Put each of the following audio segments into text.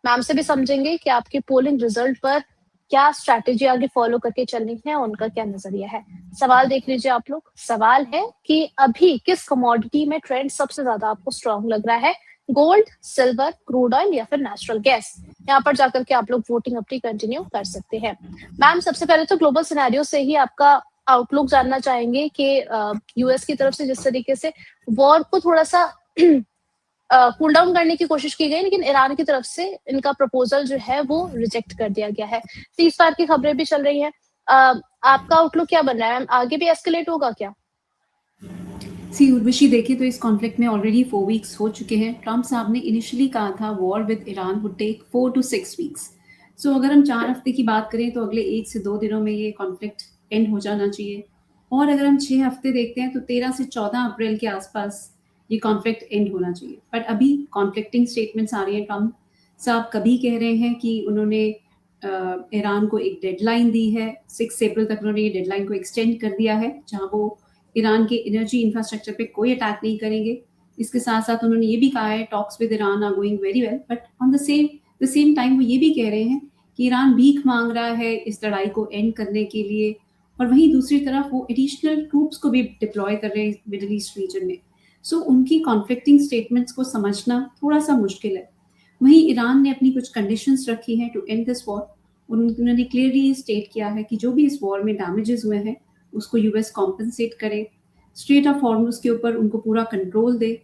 Ma'am से भी समझेंगे कि आपके पोलिंग रिजल्ट पर क्या स्ट्रैटेजी आगे फॉलो करके चलनी है, उनका क्या नजरिया है। सवाल देख लीजिए आप लोग। सवाल है कि अभी किस कमोडिटी में ट्रेंड सबसे ज्यादा आपको स्ट्रांग लग रहा है, गोल्ड, सिल्वर, क्रूड ऑयल या फिर नेचुरल गैस। यहाँ पर जाकर के आप लोग वोटिंग अपनी कंटिन्यू कर सकते हैं। मैम सबसे पहले तो ग्लोबल सिनेरियो से ही आपका आउटलुक जानना चाहेंगे कि यूएस की तरफ से जिस तरीके से वॉर को थोड़ा सा कूल डाउन करने की कोशिश की गई, लेकिन ईरान की तरफ से इनका प्रपोजल जो है वो रिजेक्ट कर दिया गया है। सीज फायर की खबरें भी चल रही हैं। आपका आउटलुक क्या बन रहा है, आगे भी एस्केलेट होगा क्या? सी उर्वशी, देखिए तो इस कॉन्फ्लिक्ट में ऑलरेडी 4 वीक्स हो चुके हैं। ट्रम्प साहब ने इनिशियली कहा था war with Iran would take 4 to 6 weeks. सो अगर हम 4 हफ्ते की बात करें तो अगले 1 से 2 दिनों में ये कॉन्फ्लिक्ट एंड हो जाना चाहिए। और अगर हम 6 हफ्ते देखते हैं तो 13 से 14 अप्रैल के आसपास ये कॉन्फ्लिक्ट एंड होना चाहिए। बट अभी कॉन्फ्लिक्टिंग स्टेटमेंट्स आ रही हैं। ट्रम्प साहब कभी कह रहे हैं कि उन्होंने ईरान को एक डेडलाइन दी है, 6 अप्रैल तक उन्होंने ये डेडलाइन को एक्सटेंड कर दिया है, जहां वो ईरान के एनर्जी इंफ्रास्ट्रक्चर पे कोई अटैक नहीं करेंगे। इसके साथ साथ उन्होंने ये भी कहा है talks with Iran are going very well, but on the same time वो ये भी कह रहे हैं कि ईरान भीख मांग रहा है इस लड़ाई को एंड करने के लिए, और वहीं दूसरी तरफ वो एडिशनल ट्रूप्स को भी डिप्लॉय कर रहे हैं मिडल ईस्ट रीजन में। सो उनकी कॉन्फ्लिक्टिंग स्टेटमेंट्स को समझना थोड़ा सा मुश्किल है। वहीं ईरान ने अपनी कुछ कंडीशंस रखी हैं टू एंड दिस वॉर। उन्होंने क्लियरली स्टेट किया है कि जो भी इस वॉर में डैमेजेस हुए हैं उसको यूएस कॉम्पनसेट करे, स्ट्रेट ऑफ हॉर्मुज के ऊपर उनको पूरा कंट्रोल दे,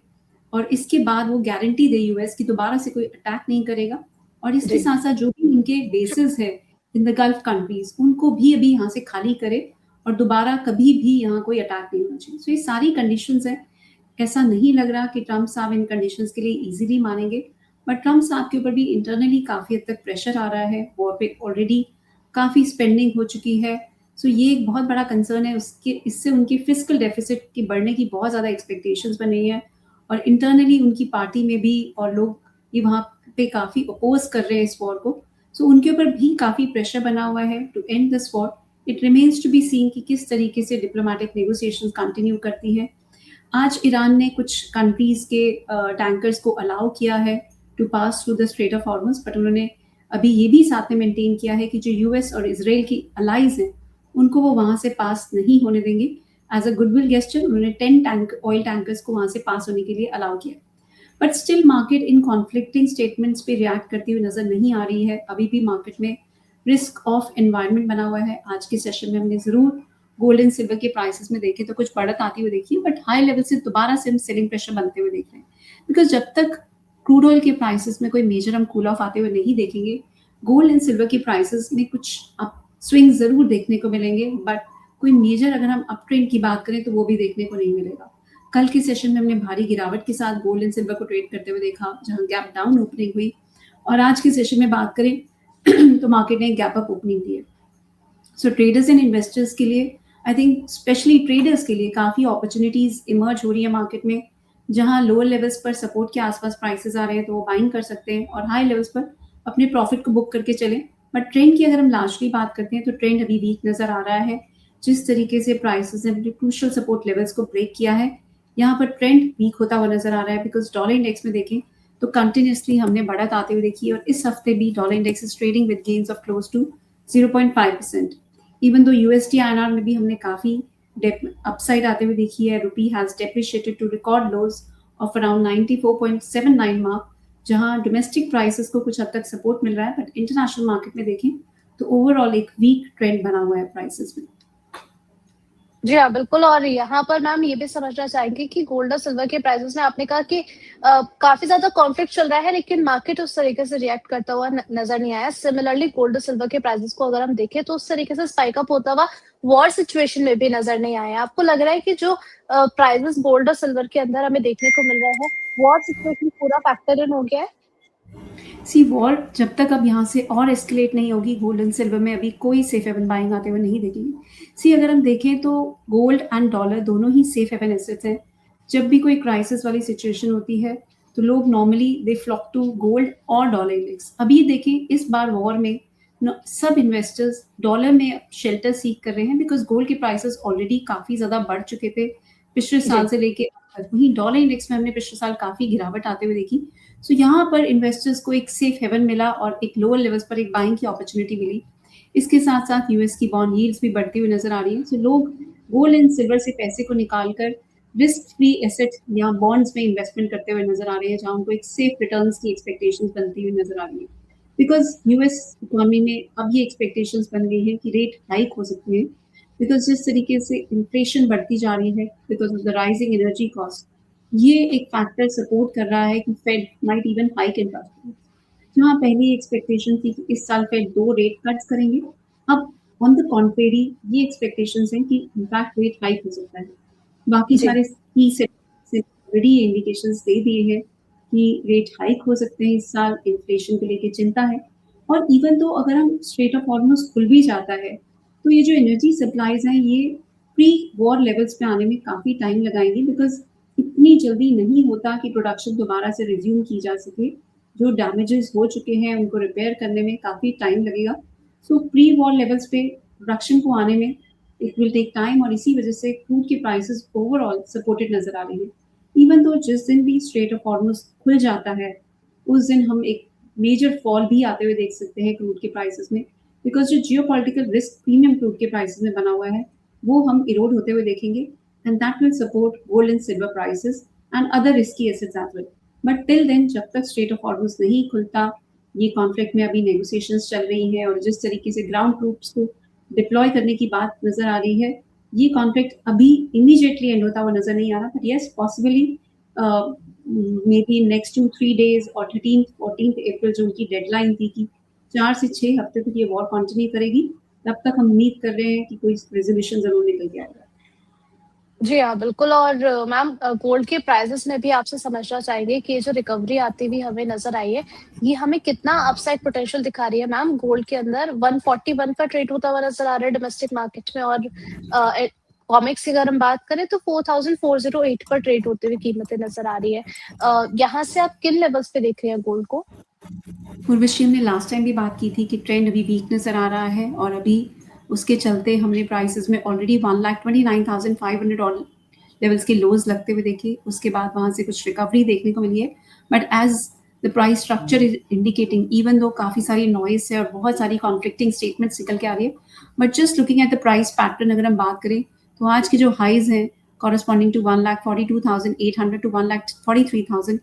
और इसके बाद वो गारंटी दे यूएस की दोबारा से कोई अटैक नहीं करेगा। और इसके साथ साथ जो भी उनके बेसिस है इन द गल्फ कंट्रीज उनको भी अभी यहाँ से खाली करे और दोबारा कभी भी यहाँ कोई अटैक नहीं होना चाहिए। सो ये सारी कंडीशंस है। ऐसा नहीं लग रहा कि ट्रम्प साहब इन कंडीशंस के लिए इजीली मानेंगे, बट ट्रम्प साहब के ऊपर भी इंटरनली काफ़ी हद तक प्रेशर आ रहा है। वॉर पे ऑलरेडी काफ़ी स्पेंडिंग हो चुकी है। सो ये एक बहुत बड़ा कंसर्न है। उसके इससे उनकी फिजिकल डेफिसिट की बढ़ने की बहुत ज़्यादा एक्सपेक्टेशंस बन रही है, और इंटरनली उनकी पार्टी में भी और लोग ये वहाँ पे काफ़ी अपोज कर रहे हैं इस वॉर को। सो उनके ऊपर भी काफ़ी प्रेशर बना हुआ है to end this war. It remains to be seen कि किस तरीके से डिप्लोमेटिक नेगोशिएशंस कंटिन्यू करती है। आज ईरान ने कुछ कंट्रीज के टैंकर्स को अलाउ किया है to pass through the strait of Hormuz, but उन्होंने अभी ये भी साथ में मेंटेन किया है कि जो यूएस और इसराइल की अलाइज हैं उनको वो वहां से पास नहीं होने देंगे। एज अ गुडविल गेस्चर उन्होंने 10 ऑयल टैंकर्स को वहां से पास होने के लिए अलाउ किया। But still market in conflicting statements पे रिएक्ट करती हुई नजर नहीं आ रही है। अभी भी मार्केट में रिस्क ऑफ एनवायरनमेंट बना हुआ है। आज के सेशन में हमने जरूर गोल्ड एंड सिल्वर के प्राइसेस में देखे तो कुछ बढ़त आती हुई देखी है, बट हाई लेवल से दोबारा से हम सेलिंग प्रेशर बनते हुए देख रहे हैं। बिकॉज जब तक क्रूड ऑयल के प्राइसेस में कोई मेजर हम कूल ऑफ आते हुए नहीं देखेंगे, गोल्ड एंड सिल्वर की प्राइसेस में कुछ अप स्विंग जरूर देखने को मिलेंगे, बट कोई मेजर अगर हम अप ट्रेंड की बात करें तो वो भी देखने को नहीं मिलेगा। कल के सेशन में हमने भारी गिरावट के साथ गोल्ड एंड सिल्वर को ट्रेड करते हुए देखा, जहां गैप डाउन ओपनिंग हुई, और आज के सेशन में बात करें तो मार्केट ने गैप अप ओपनिंग दी है। सो ट्रेडर्स एंड इन्वेस्टर्स के लिए, आई थिंक स्पेशली ट्रेडर्स के लिए काफ़ी अपॉर्चुनिटीज इमर्ज हो रही है मार्केट में, जहां लोअर लेवल्स पर सपोर्ट के आसपास प्राइसेस आ रहे हैं तो वो बाइंग कर सकते हैं, और हाई लेवल्स पर अपने प्रॉफिट को बुक करके चलें। बट ट्रेंड की अगर हम लार्जली बात करते हैं तो ट्रेंड अभी वीक नजर आ रहा है। जिस तरीके से प्राइसेस ने अपने क्रूशियल सपोर्ट लेवल्स को ब्रेक किया है, यहाँ पर ट्रेंड वीक होता हुआ नजर आ रहा है। बिकॉज डॉलर इंडेक्स में देखें तो कंटिन्यूसली हमने बढ़त आते हुए देखी है, और इस हफ्ते भी dollar index is trading with gains of close to 0.5%। Even though USD INR में भी हमने काफी अपसाइड आते हुए देखी है। Rupee has depreciated to record lows of around 94.79 mark, जहां डोमेस्टिक प्राइसेस को कुछ हद तक सपोर्ट मिल रहा है, बट इंटरनेशनल मार्केट में देखें तो ओवरऑल एक वीक ट्रेंड बना हुआ है प्राइसेस में। जी हाँ, बिल्कुल। और यहाँ पर मैम ये भी समझना चाहेंगे कि गोल्ड और सिल्वर के प्राइसेस में आपने कहा कि काफी ज्यादा कॉन्फ्लिक्ट चल रहा है, लेकिन मार्केट उस तरीके से रिएक्ट करता हुआ नजर नहीं आया। सिमिलरली गोल्ड और सिल्वर के प्राइसेस को अगर हम देखें तो उस तरीके से स्पाइक अप होता हुआ वॉर सिचुएशन में भी नजर नहीं आया। आपको लग रहा है कि जो प्राइसेस गोल्ड और सिल्वर के अंदर हमें देखने को मिल रहा है, वॉर सिचुएशन पूरा फैक्टर इन हो गया है? सी वॉर जब तक अब यहाँ से और एस्केलेट नहीं होगी, गोल्ड एंड सिल्वर में अभी कोई सेफ हेवन बाइंग आते हुए नहीं देखेंगे। सी अगर हम देखें तो गोल्ड एंड डॉलर दोनों ही सेफ हेवन एसेट्स हैं। जब भी कोई क्राइसिस वाली सिचुएशन होती है तो लोग normally they flock to gold और डॉलर इंडेक्स। अभी देखें इस बार वॉर में सब इन्वेस्टर्स डॉलर में शेल्टर सीख कर रहे हैं, बिकॉज गोल्ड के प्राइसेस ऑलरेडी काफी ज्यादा बढ़ चुके थे पिछले साल से लेके ताकत। वहीं डॉलर इंडेक्स में हमने पिछले साल काफ़ी गिरावट आते हुए देखी। सो यहाँ पर इन्वेस्टर्स को एक सेफ हेवन मिला और एक लोअर लेवल्स पर एक बाइंग की अपॉर्चुनिटी मिली। इसके साथ-साथ यूएस की बॉन्ड यील्ड्स भी बढ़ती हुई नज़र आ रही हैं। सो लोग गोल्ड एंड सिल्वर से पैसे को निकाल कर रिस्क फ्री एसेट या बॉन्ड्स में इन्वेस्टमेंट करते हुए नज़र आ रहे हैं, जहाँ उनको एक सेफ रिटर्न्स की एक्सपेक्टेशंस बनती हुई नज़र आ रही है। बिकॉज़ यूएस इकोनॉमी में अब ये एक्सपेक्टेशंस बन गई हैं कि रेट हाइक हो सकते हैं, बिकॉज़ जिस तरीके से इन्फ्लेशन बढ़ती जा रही है because of the rising energy cost, ये एक फैक्टर सपोर्ट कर रहा है कि Fed might even hike interest rates. जहाँ पहले एक्सपेक्टेशन थी कि इस साल फेड 2 रेट कट्स करेंगे, अब ऑन द कॉन्ट्रेरी ये एक्सपेक्टेशंस हैं कि इनफैक्ट रेट हाइक हो सकता है। बाकी जी सारे की से ऑलरेडी इंडिकेशंस दे दिए हैं कि रेट हाइक हो सकते हैं इस साल, इन्फ्लेशन को लेके चिंता है। और इवन तो अगर हम स्ट्रेट ऑफ हॉर्मुज़ खुल भी जाता है, तो ये जो एनर्जी सप्लाईज़ हैं, ये प्री वॉर लेवल्स पे आने में काफ़ी टाइम लगाएँगी बिकॉज़ इतनी जल्दी नहीं होता कि प्रोडक्शन दोबारा से रिज़्यूम की जा सके। जो डैमेजेस हो चुके हैं, उनको रिपेयर करने में काफ़ी टाइम लगेगा। सो प्री वॉर लेवल्स पे प्रोडक्शन को आने में इट विल टेक टाइम और इसी वजह से क्रूड के प्राइसेस ओवरऑल सपोर्टेड नज़र आ रही हैं। इवन दो जिस दिन भी स्ट्रेट ऑफ हॉर्मुज़ खुल जाता है, उस दिन हम एक मेजर फॉल भी आते हुए देख सकते हैं क्रूड के प्राइसेस में, बिकॉज़ जो जियोपॉलिटिकल रिस्क प्रीमियम क्रूड के प्राइसेस में बना हुआ है, वो हम इरोड होते हुए देखेंगे and that will support gold and silver prices and other risky assets as well. But till then जब तक स्ट्रेट ऑफ हॉर्मुज़ नहीं खुलता, ये कॉन्फ्लिक्ट में अभी नेगोशिएशंस चल रही हैं और जिस तरीके से ग्राउंड ट्रूप्स को डिप्लॉय करने की बात नज़र आ रही है, ये कॉन्फ्लिक्ट अभी इमीडिएटली एंड होता हुआ नज़र नहीं आ रहा, but yes possibly may be next 2-3 days और 13th-14th अप्रैल जो उनकी डेडलाइन थी कि 4 से 6 हफ्ते तक ये वॉर कंटिन्यू करेगी, तब तक हम उम्मीद कर रहे हैं कि कोई रेज़ोल्यूशन ज़रूर निकल के आएगा। जी हाँ, बिल्कुल। और मैम गोल्ड के प्राइसेस में भी आपसे समझना चाहेंगे कि ये जो रिकवरी आती हुई हमें नज़र आई है, ये हमें कितना अपसाइड पोटेंशियल दिखा रही है मैम गोल्ड के अंदर? 141 का ट्रेड होता हुआ नज़र आ रहा है डोमेस्टिक मार्केट में और कॉमिक्स की अगर हम बात करें तो 4408 पर ट्रेड होते हुए कीमतें नज़र आ रही है। यहाँ से आप किन लेवल्स पे देख रहे हैं गोल्ड को? उर्वशी, हमने लास्ट टाइम भी बात की थी कि ट्रेंड अभी वीक नज़र आ रहा है और अभी उसके चलते हमने प्राइसेस में ऑलरेडी 1,29,500 डॉलर लेवल्स के लोज लगते हुए देखे। उसके बाद वहाँ से कुछ रिकवरी देखने को मिली है, but as the price structure is indicating, even though काफ़ी सारी नॉइस है और बहुत सारी कॉन्फ्लिक्टिंग स्टेटमेंट्स निकल के आ रही है, but just looking at the price pattern अगर हम बात करें तो आज के जो हाइज हैं कॉरेस्पॉन्डिंग टू 1,42,800 टू 1,43,000,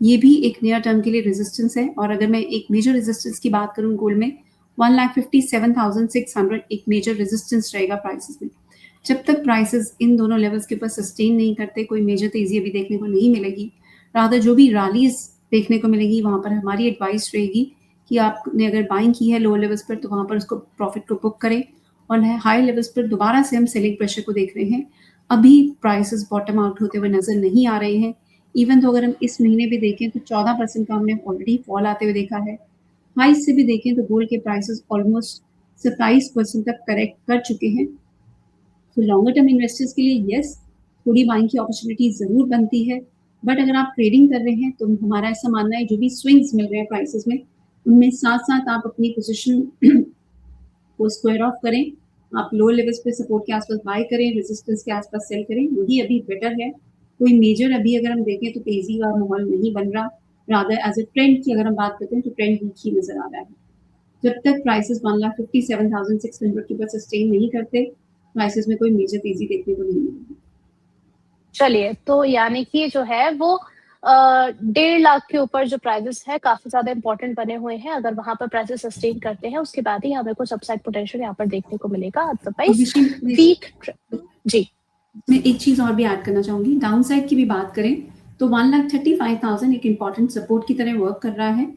ये भी एक नियर टर्म के लिए रेजिस्टेंस है। और अगर मैं एक मेजर रेजिस्टेंस की बात करूँ गोल्ड में, 1,57,600 एक मेजर रेजिस्टेंस रहेगा प्राइसेस में। जब तक प्राइसेस इन दोनों लेवल्स के ऊपर सस्टेन नहीं करते, कोई मेजर तेजी अभी देखने को नहीं मिलेगी। रादर जो भी रैलीज देखने को मिलेगी, वहाँ पर हमारी एडवाइस रहेगी कि आपने अगर बाइंग की है लोअर लेवल्स पर तो वहाँ पर उसको प्रॉफिट को बुक करें, और हाई लेवल्स पर दोबारा से हम सेलिंग प्रेशर को देख रहे हैं। अभी प्राइसेस बॉटम आउट होते हुए नजर नहीं आ रहे हैं। इवन तो अगर हम इस महीने भी देखें तो 14% का हमने ऑलरेडी फॉल आते हुए देखा है। हाई से भी देखें तो गोल्ड के प्राइसेस ऑलमोस्ट 27% तक करेक्ट कर चुके हैं। तो लॉन्गर टर्म इन्वेस्टर्स के लिए येस, थोड़ी बाइंग की अपॉर्चुनिटी ज़रूर बनती है, बट अगर आप ट्रेडिंग कर रहे हैं तो हमारा ऐसा मानना है जो भी स्विंग्स मिल रहे हैं प्राइसेस में, उनमें साथ-साथ आप अपनी पोजीशन को स्क्वायर ऑफ करें। आप लोअर लेवल्स पे सपोर्ट के आसपास बाय करें, रेजिस्टेंस के आसपास सेल करें, वही अभी बेटर है। कोई मेजर अभी अगर हम देखें तो तेज़ी का माहौल नहीं बन रहा, रादर एज़ अ ट्रेंड की अगर हम बात करते हैं तो ट्रेंड वीक ही नज़र आ रहा है। जब तक प्राइसेस 1,57,600 के ऊपर सस्टेन नहीं करते, प्राइसेस में कोई मेजर तेजी देखने को नहीं मिलेगी। चलिए, तो यानी कि जो है वो 1.5 लाख के ऊपर जो प्राइसेस है काफ़ी ज़्यादा इम्पोर्टेंट बने हुए हैं। अगर वहाँ पर प्राइसेस सस्टेन करते हैं, उसके बाद ही हमें कुछ अपसाइड पोटेंशियल यहाँ पर देखने को मिलेगा। अदरवाइज़ वीक जी। मैं एक चीज़ और भी ऐड करना चाहूँगी, डाउनसाइड की भी बात करें तो 1,35,000 एक इम्पॉर्टेंट सपोर्ट की तरह वर्क कर रहा है।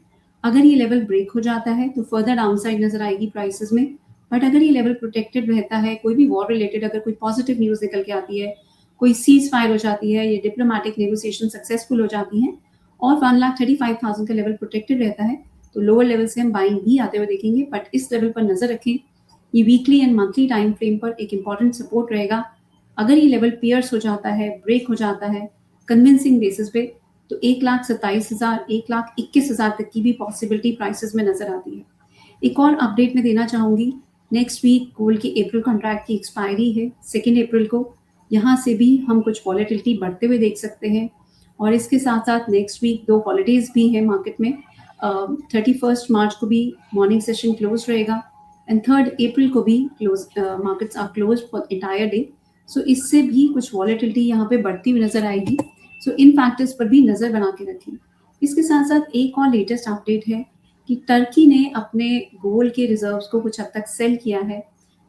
अगर ये लेवल ब्रेक हो जाता है तो फर्दर डाउनसाइड नज़र आएगी प्राइसेस में, बट अगर ये लेवल प्रोटेक्टेड रहता है, कोई भी वॉर रिलेटेड अगर कोई पॉजिटिव न्यूज़ निकल के आती है, कोई सीज़ फायर हो जाती है, ये डिप्लोमेटिक नेगोशिएशन सक्सेसफुल हो जाती हैं और 1,35,000 का लेवल प्रोटेक्टेड रहता है, तो लोअर लेवल से हम बाइंग भी आते हुए देखेंगे। बट इस लेवल पर नज़र रखें, ये weekly and monthly time frame पर एक इम्पॉर्टेंट सपोर्ट रहेगा। अगर ये लेवल पियर्स हो जाता है, ब्रेक हो जाता है कन्विंसिंग बेसिस पे, तो 1,27,000, 1,21,000 तक की भी पॉसिबिलिटी प्राइसेस में नजर आती है। एक और अपडेट मैं देना चाहूँगी, नेक्स्ट वीक गोल्ड की अप्रैल कॉन्ट्रैक्ट की एक्सपायरी है 2 अप्रैल को, यहाँ से भी हम कुछ वॉलेटिलिटी बढ़ते हुए देख सकते हैं। और इसके साथ साथ नेक्स्ट वीक 2 हॉलीडेज भी हैं मार्केट में। 31 मार्च को भी मॉर्निंग सेशन क्लोज रहेगा एंड 3 अप्रैल को भी markets are close for entire day. So इससे भी कुछ वॉलेटिलिटी यहाँ पे बढ़ती हुई नजर आएगी। सो इन फैक्टर्स पर भी नजर बना के रखें। इसके साथ साथ एक और लेटेस्ट अपडेट है कि टर्की ने अपने गोल्ड के रिजर्व्स को कुछ हद तक सेल किया है,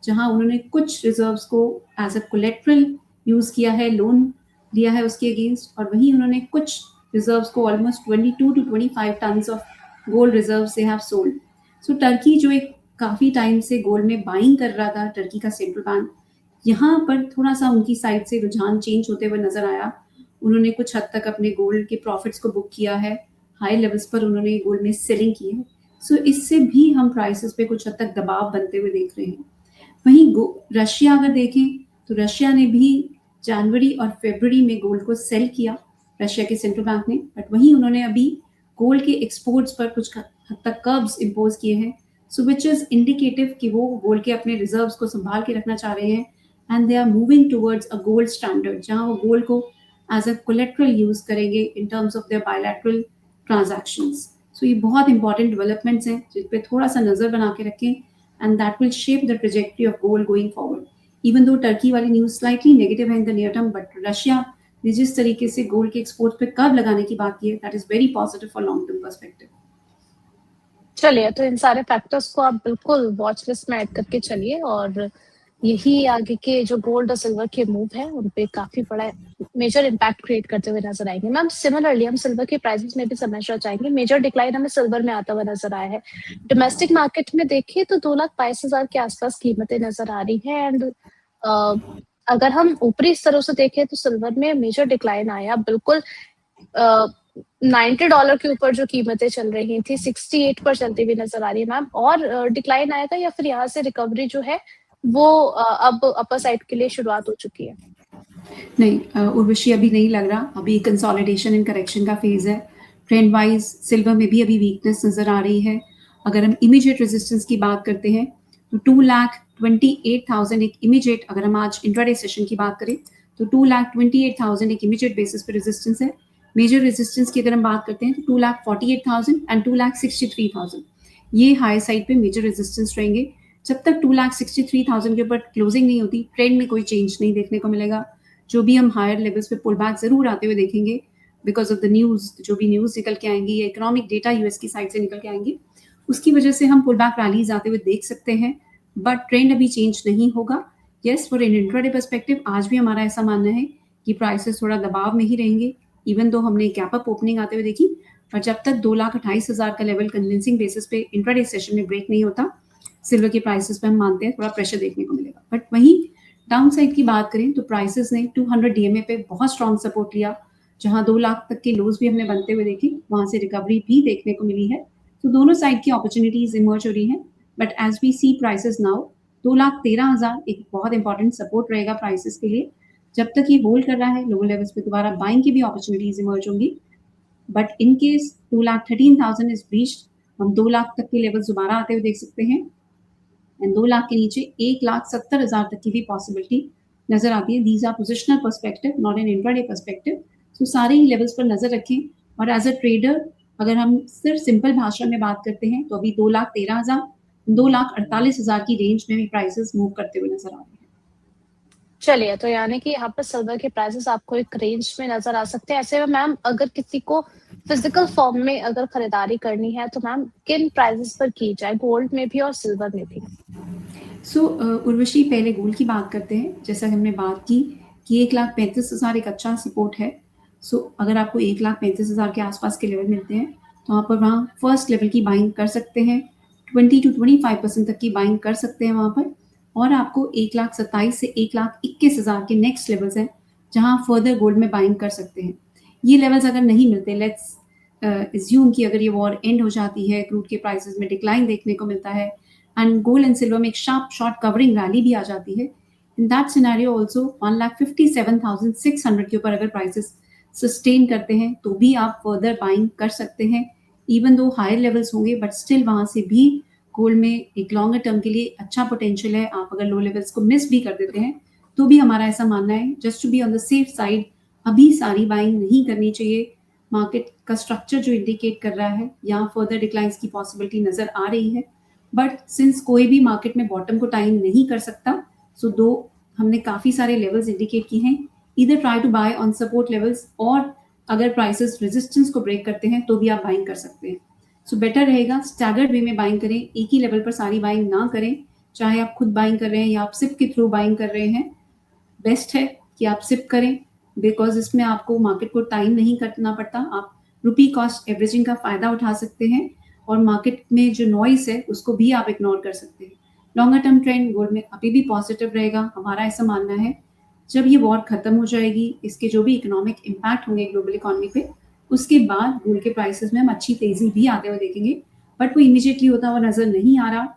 जहां उन्होंने कुछ रिजर्व्स को एज अ कोलेट्रल यूज किया है, लोन लिया है उसके अगेंस्ट, और वहीं उन्होंने कुछ रिजर्व्स को almost 22 to 25 tons of gold reserve से हैव सोल्ड। सो टर्की जो एक काफी टाइम से गोल्ड में बाइंग कर रहा था, टर्की का सेंट्रल बैंक, यहाँ पर थोड़ा सा उनकी साइड से रुझान चेंज होते हुए नजर आया। उन्होंने कुछ हद तक अपने गोल्ड के प्रॉफिट्स को बुक किया है, हाई लेवल्स पर उन्होंने गोल्ड में सेलिंग की है। सो इससे भी हम प्राइसेस पे कुछ हद तक दबाव बनते हुए देख रहे हैं। वहीं रशिया अगर देखें तो रशिया ने भी जनवरी और फरवरी में गोल्ड को सेल किया, रशिया के सेंट्रल बैंक ने, बट वहीं उन्होंने अभी गोल्ड के एक्सपोर्ट्स पर कुछ हद तक कर्ब्स इम्पोज किए हैं। सो विच इज इंडिकेटिव कि वो गोल्ड के अपने रिजर्व्स को संभाल के रखना चाह रहे हैं and they are moving towards a gold standard, जहां वो गोल्ड को एज अ कोलेट्रल यूज करेंगे in terms of their bilateral transactions. So ये बहुत इंपॉर्टेंट डेवलपमेंट्स हैं जिस पे थोड़ा सा नजर बना के रखें and that will shape the trajectory of gold going forward. Even though Turkey वाली न्यूज स्लाइटली नेगेटिव है in the near term, but Russia ने जिस तरीके से गोल्ड के एक्सपोर्ट पे कर्व लगाने की बात की है, that is very positive for long term perspective. चलिए, तो इन सारे फैक्टर्स को आप बिल्कुल वॉच लिस्ट में ऐड करके चलिए, और यही आगे के जो गोल्ड और सिल्वर के मूव है उन पे काफी बड़ा मेजर इम्पैक्ट क्रिएट करते हुए नजर आएंगे। मैम, सिमिलरली हम सिल्वर के प्राइसेस में भी समझना चाहेंगे, मेजर डिक्लाइन हमें सिल्वर में आता हुआ नजर आया है। डोमेस्टिक मार्केट में देखिए तो 2,22,000 के आसपास कीमतें नजर आ रही हैं, एंड अगर हम ऊपरी स्तरों से देखें तो सिल्वर में मेजर डिक्लाइन आया, बिल्कुल $90 के ऊपर जो कीमतें चल रही थी 68 पर चलती हुई नजर आ रही है मैम, और डिक्लाइन आएगा या फिर यहाँ से रिकवरी जो है वो अब अपर साइड के लिए शुरुआत हो चुकी है? नहीं उर्वशी, अभी नहीं लग रहा, अभी कंसोलिडेशन एंड करेक्शन का फेज है। ट्रेंड वाइज सिल्वर में भी अभी वीकनेस नजर आ रही है। अगर हम इमीडिएट रेजिस्टेंस की बात करते हैं तो 2,28,000 एक इमीडिएट, अगर हम आज इंट्राडे सेशन की बात करें तो 2,28,000 एक इमीडिएट बेसिस पे रेजिस्टेंस है। मेजर रेजिस्टेंस की अगर हम बात करते हैं तो 2,48,000 एंड 2,63,000, ये हाई साइड पे मेजर रेजिस्टेंस रहेंगे। जब तक 2,63,000 के ऊपर क्लोजिंग नहीं होती, ट्रेंड में कोई चेंज नहीं देखने को मिलेगा। जो भी हम हायर लेवल्स पे पुल बैक जरूर आते हुए देखेंगे बिकॉज ऑफ द न्यूज, जो भी न्यूज निकल के आएंगी या इकोनॉमिक डेटा यूएस की साइड से निकल के आएंगी, उसकी वजह से हम पुल बैक रैलीज आते हुए देख सकते हैं, बट ट्रेंड अभी चेंज नहीं होगा। Yes, for an intraday perspective आज भी हमारा ऐसा मानना है कि प्राइसेस थोड़ा दबाव में ही रहेंगे, इवन दो हमने गैप अप ओपनिंग आते हुए देखी, पर जब तक 2,28,000 का लेवल कन्विंसिंग बेसिस पे इंट्राडे सेशन में ब्रेक नहीं होता, सिल्वर के प्राइसेस पे हम मानते हैं थोड़ा प्रेशर देखने को मिलेगा। बट वहीं डाउन साइड की बात करें तो प्राइसेस ने 200 डीएमए पे बहुत स्ट्रॉन्ग सपोर्ट लिया, जहां 2 लाख तक के लोज भी हमने बनते हुए देखे, वहां से रिकवरी भी देखने को मिली है। तो दोनों साइड की अपॉर्चुनिटीज इमर्ज हो रही हैं, but as we see prices now 2,13,000 एक बहुत इंपॉर्टेंट सपोर्ट रहेगा प्राइसेस के लिए। जब तक ये होल्ड कर रहा है लोअर लेवल्स पे, दोबारा बाइंग की भी अपॉर्चुनिटीज इमर्ज होंगी, but in case 2,13,000 is breached, हम 2 लाख तक के लेवल्स दोबारा आते हुए देख सकते हैं एंड 2 लाख के नीचे 1,70,000 तक की भी पॉसिबिलिटी नजर आती है। These are positional perspective, not an intraday perspective. So सारे ही लेवल्स पर नजर रखें, और एज अ ट्रेडर अगर हम सिर्फ सिंपल भाषा में बात करते हैं तो अभी 2,13,000 2,48,000 की रेंज में भी प्राइसेस मूव करते हुए नजर आ रहे हैं। चलिए, तो यानी कि यहाँ पर सिल्वर के प्राइसेस आपको एक रेंज में नजर आ सकते हैं। ऐसे में मैम, अगर किसी को फिजिकल फॉर्म में अगर खरीदारी करनी है तो मैम किन प्राइसेस पर की जाए, गोल्ड में भी और सिल्वर में भी? सो उर्वशी, पहले गोल्ड की बात करते हैं। जैसा हमने बात की कि 1,35,000 एक अच्छा सपोर्ट है। सो अगर आपको 1,35,000 के आसपास के लेवल मिलते हैं तो आप वहाँ फर्स्ट लेवल की बाइंग कर सकते हैं, 20 to 25% तक की बाइंग कर सकते हैं वहाँ पर, और आपको 1,27,000 से 1,21,000 के नेक्स्ट लेवल्स हैं जहाँ फर्दर गोल्ड में बाइंग कर सकते हैं। ये लेवल्स अगर नहीं मिलते, लेट्स एज्यूम कि अगर ये वॉर एंड हो जाती है, क्रूड के प्राइसेस में डिक्लाइन देखने को मिलता है एंड गोल्ड एंड सिल्वर में एक शार्प शॉर्ट कवरिंग रैली भी आ जाती है, इन दैट सिनेरियो ऑल्सो 1,57,600 के ऊपर अगर प्राइसेस सस्टेन करते हैं तो भी आप फर्दर बाइंग कर सकते हैं। इवन दो हायर लेवल्स होंगे, बट स्टिल वहां से भी गोल्ड में एक लॉन्गर टर्म के लिए अच्छा पोटेंशियल है। आप अगर लो लेवल्स को मिस भी कर देते हैं तो भी हमारा ऐसा मानना है just to be on the safe side अभी सारी बाइंग नहीं करनी चाहिए। मार्केट का स्ट्रक्चर जो इंडिकेट कर रहा है यहाँ फर्दर डिक्लाइंस की पॉसिबिलिटी नजर आ रही है, बट सिंस कोई भी मार्केट में बॉटम को टाइम नहीं कर सकता, सो दो हमने काफी सारे लेवल्स इंडिकेट किए हैं, इधर try to buy on support levels, और अगर प्राइसेस रेजिस्टेंस को ब्रेक करते हैं तो भी आप बाइंग कर सकते हैं। सो बेटर रहेगा स्टैगर्ड वे में बाइंग करें, एक ही लेवल पर सारी बाइंग ना करें, चाहे आप खुद बाइंग कर रहे हैं या आप सिप के थ्रू बाइंग कर रहे हैं, बेस्ट है कि आप सिप करें, बिकॉज इसमें आपको मार्केट को टाइम नहीं करना पड़ता, आप रुपी कॉस्ट एवरेजिंग का फायदा उठा सकते हैं और मार्केट में जो नॉइस है उसको भी आप इग्नोर कर सकते हैं। लॉन्गर टर्म ट्रेंड गोल्ड में अभी भी पॉजिटिव रहेगा, हमारा ऐसा मानना है। जब ये वॉर खत्म हो जाएगी, इसके जो भी इकोनॉमिक इम्पैक्ट होंगे ग्लोबल इकोनॉमी पे, उसके बाद गोल्ड के प्राइसेस में हम अच्छी तेजी भी आते हुए देखेंगे, बट वो इमीडिएटली होता हुआ नजर नहीं आ रहा।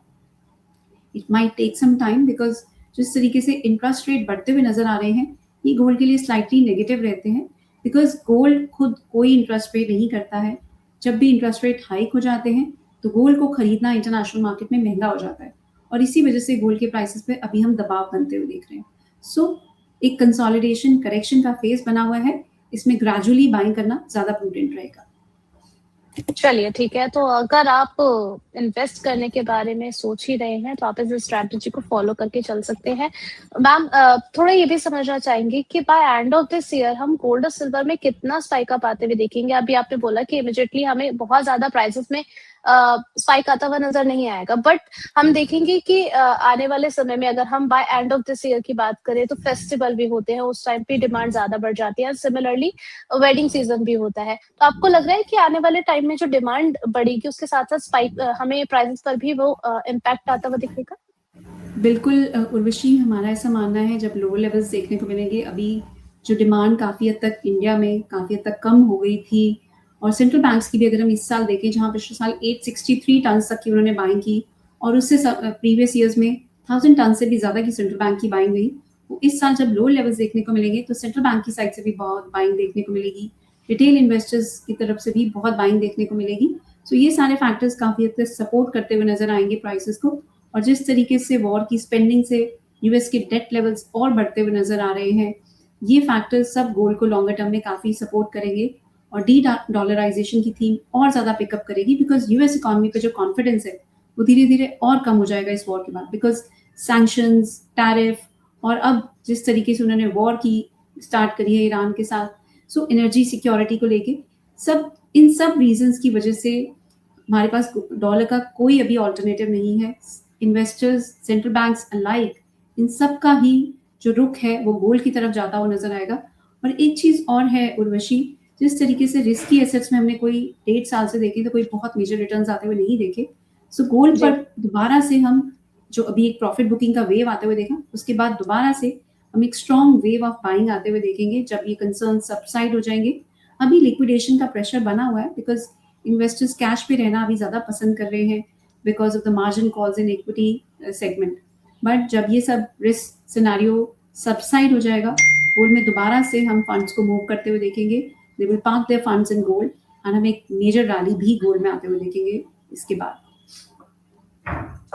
It might take some time, because जिस तरीके से इंटरेस्ट रेट बढ़ते हुए नजर आ रहे हैं ये गोल्ड के लिए स्लाइटली नेगेटिव रहते हैं, बिकॉज गोल्ड खुद कोई इंटरेस्ट पे नहीं करता है। जब भी इंटरेस्ट रेट हाइक हो जाते हैं तो गोल्ड को खरीदना इंटरनेशनल मार्केट में महंगा हो जाता है, और इसी वजह से गोल्ड के प्राइसेस पे अभी हम दबाव बनते हुए देख रहे हैं। सो एक कंसोलिडेशन करेक्शन का फेज बना हुआ है, इसमें ग्रेजुअली बाइंग करना ज्यादा प्रूडेंट रहेगा। चलिए ठीक है, तो अगर आप इन्वेस्ट करने के बारे में सोच ही रहे हैं तो आप इस स्ट्रैटेजी को फॉलो करके चल सकते हैं। मैम थोड़ा ये भी समझना चाहेंगे कि by end of this year हम गोल्ड और सिल्वर में कितना स्पाइक अप आते हुए देखेंगे? अभी आपने बोला कि इमीडिएटली हमें बहुत ज्यादा प्राइसेस में स्पाइक आता हुआ नजर नहीं आएगा, बट हम देखेंगे कि आने वाले समय में अगर हम by end of this year की बात करें तो फेस्टिवल भी होते हैं, उस टाइम पे डिमांड ज्यादा बढ़ जाती है, सिमिलरली वेडिंग सीजन भी होता है। तो आपको लग रहा है कि आने वाले टाइम में जो डिमांड बढ़ेगी उसके साथ साथ स्पाइक हमें प्राइसेस पर भी वो इम्पैक्ट आता हुआ दिखेगा? बिल्कुल उर्वशी, हमारा ऐसा मानना है जब लोअर लेवल्स देखने को मिलेंगे, अभी जो डिमांड काफ़ी हद तक इंडिया में काफ़ी हद तक कम हो गई थी, और सेंट्रल बैंक्स की भी अगर हम इस साल देखें जहाँ पिछले साल 863 टन तक की उन्होंने बाइंग की, और उससे प्रीवियस ईयर्स में 1000 टन से भी ज़्यादा की सेंट्रल बैंक की बाइंग हुई, तो इस साल जब लोअर लेवल्स देखने को मिलेंगे तो सेंट्रल बैंक की साइड से भी बहुत बाइंग देखने को मिलेगी, रिटेल इन्वेस्टर्स की तरफ से भी बहुत बाइंग देखने को मिलेगी। सो ये सारे फैक्टर्स काफ़ी हद तक सपोर्ट करते हुए नजर आएंगे प्राइसेस को, और जिस तरीके से वॉर की स्पेंडिंग से यूएस के डेट लेवल्स और बढ़ते हुए नजर आ रहे हैं, ये फैक्टर्स सब गोल्ड को लॉन्गर टर्म में काफी सपोर्ट करेंगे, और डी डॉलराइजेशन की थीम और ज्यादा पिकअप करेगी, बिकॉज यूएस इकोनॉमी पे जो कॉन्फिडेंस है वो धीरे धीरे और कम हो जाएगा इस वॉर के बाद, बिकॉज सैंक्शंस, टैरिफ, और अब जिस तरीके से उन्होंने वॉर की स्टार्ट करी है ईरान के साथ, सो एनर्जी सिक्योरिटी को लेके सब, इन सब रीजंस की वजह से हमारे पास डॉलर का कोई अभी ऑल्टरनेटिव नहीं है। इन्वेस्टर्स, सेंट्रल बैंक्स अलाइक, इन सब का ही जो रुख है वो गोल्ड की तरफ जाता हुआ नजर आएगा। और एक चीज और है उर्वशी, जिस तरीके से रिस्की एसेट्स में हमने कोई 1.5 साल से देखे तो कोई बहुत मेजर रिटर्न्स आते हुए नहीं देखे, सो गोल्ड पर दोबारा से हम जो अभी एक प्रॉफिट बुकिंग का वेव आते हुए देखा, उसके बाद दोबारा से हम एक स्ट्रॉन्ग वेव ऑफ बाइंग आते हुए देखेंगे जब ये कंसर्न सबसाइड हो जाएंगे। अभी लिक्विडेशन का प्रेशर बना हुआ है, बिकॉज इन्वेस्टर्स कैश पे रहना अभी ज्यादा पसंद कर रहे हैं because of the margin calls in equity segment, but जब ये सब रिस्क सिनेरियो सबसाइड हो जाएगा, गोल्ड में दोबारा से हम फंड्स को मूव करते हुए देखेंगे, they will park there funds in gold, और हम एक मेजर रैली भी गोल्ड में आते हुए देखेंगे इसके बाद।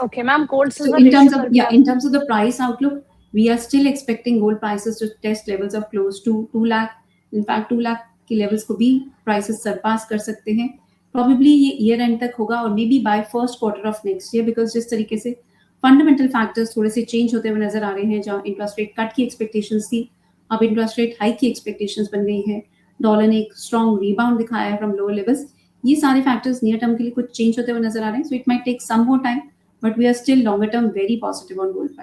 Okay, ma'am, gold So silver in ratio terms of पर भी आप in terms of the price outlook, we are still expecting gold prices to test levels of close to 2 lakh. In fact, 2 lakh के levels को भी prices surpass कर सकते हैं। Probably ये year end तक होगा, और maybe by first quarter of next year, because जिस तरीके से fundamental factors थोड़े से change होते हुए नजर आ रहे हैं, जहाँ interest rate cut की expectations थी, अब interest rate hike की expectations बन गई है, डॉलर ने एक strong rebound दिखाया है from lower levels, ये सारे factors near term के लिए कुछ change होते हुए नजर आ रहे हैं, so it might take some more time, but we are still longer term very positive on gold price.